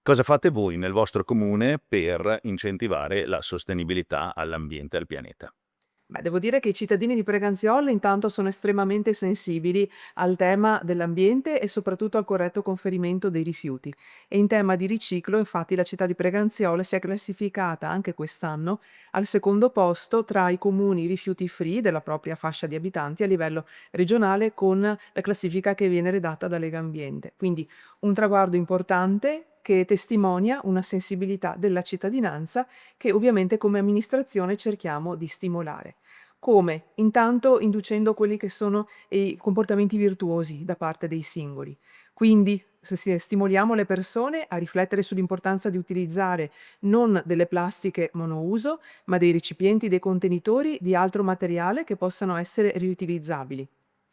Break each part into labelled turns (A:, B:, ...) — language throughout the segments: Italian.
A: Cosa fate voi nel vostro comune per incentivare la sostenibilità all'ambiente e al pianeta?
B: Beh, devo dire che i cittadini di Preganziol intanto sono estremamente sensibili al tema dell'ambiente e soprattutto al corretto conferimento dei rifiuti. E in tema di riciclo, infatti, la città di Preganziol si è classificata anche quest'anno al secondo posto tra i comuni rifiuti free della propria fascia di abitanti a livello regionale con la classifica che viene redatta da Legambiente. Quindi un traguardo importante che testimonia una sensibilità della cittadinanza che ovviamente come amministrazione cerchiamo di stimolare. Come? Intanto inducendo quelli che sono i comportamenti virtuosi da parte dei singoli. Quindi stimoliamo le persone a riflettere sull'importanza di utilizzare non delle plastiche monouso, ma dei recipienti, dei contenitori di altro materiale che possano essere riutilizzabili.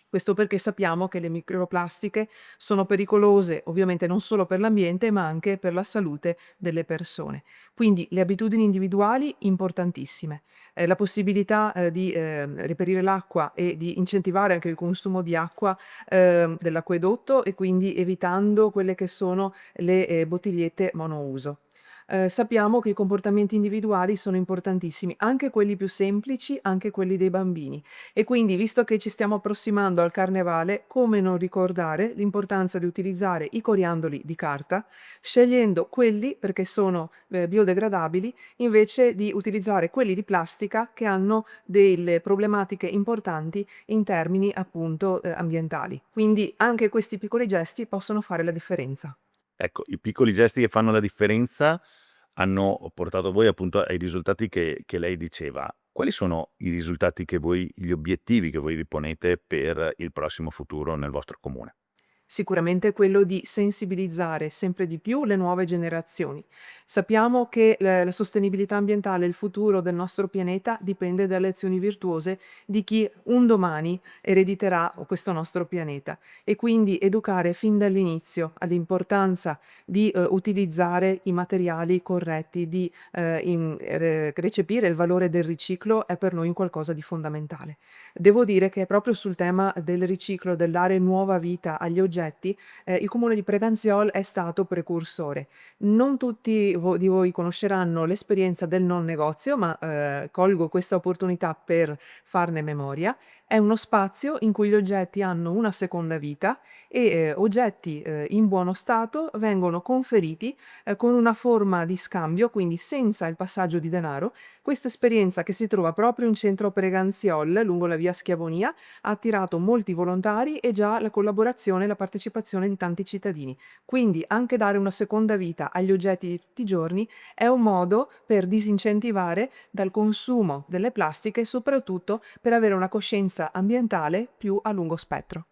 B: Questo perché sappiamo che le microplastiche sono pericolose ovviamente non solo per l'ambiente, ma anche per la salute delle persone. Quindi le abitudini individuali importantissime. La possibilità, di, reperire l'acqua e di incentivare anche il consumo di acqua, dell'acquedotto e quindi evitando quelle che sono le, bottigliette monouso. Sappiamo che i comportamenti individuali sono importantissimi, anche quelli più semplici, anche quelli dei bambini. E quindi, visto che ci stiamo approssimando al carnevale, come non ricordare l'importanza di utilizzare i coriandoli di carta, scegliendo quelli, perché sono, biodegradabili, invece di utilizzare quelli di plastica che hanno delle problematiche importanti in termini appunto, ambientali. Quindi anche questi piccoli gesti possono fare la differenza.
A: Ecco, i piccoli gesti che fanno la differenza hanno portato voi appunto ai risultati che lei diceva. Quali sono i risultati che voi gli obiettivi che voi vi ponete per il prossimo futuro nel vostro comune?
B: Sicuramente quello di sensibilizzare sempre di più le nuove generazioni. Sappiamo che la sostenibilità ambientale, il futuro del nostro pianeta dipende dalle azioni virtuose di chi un domani erediterà questo nostro pianeta e quindi educare fin dall'inizio all'importanza di utilizzare i materiali corretti, di recepire il valore del riciclo è per noi un qualcosa di fondamentale. Devo dire che proprio sul tema del riciclo, del dare nuova vita agli oggetti, il comune di Preganziol è stato precursore. Non tutti di voi conosceranno l'esperienza del non negozio, ma colgo questa opportunità per farne memoria. È uno spazio in cui gli oggetti hanno una seconda vita e oggetti in buono stato vengono conferiti con una forma di scambio, quindi senza il passaggio di denaro. Questa esperienza che si trova proprio in centro Preganziol, lungo la via Schiavonia, ha attirato molti volontari e già la collaborazione e la partecipazione di tanti cittadini. Quindi anche dare una seconda vita agli oggetti di tutti i giorni è un modo per disincentivare dal consumo delle plastiche e soprattutto per avere una coscienza ambientale più a lungo spettro.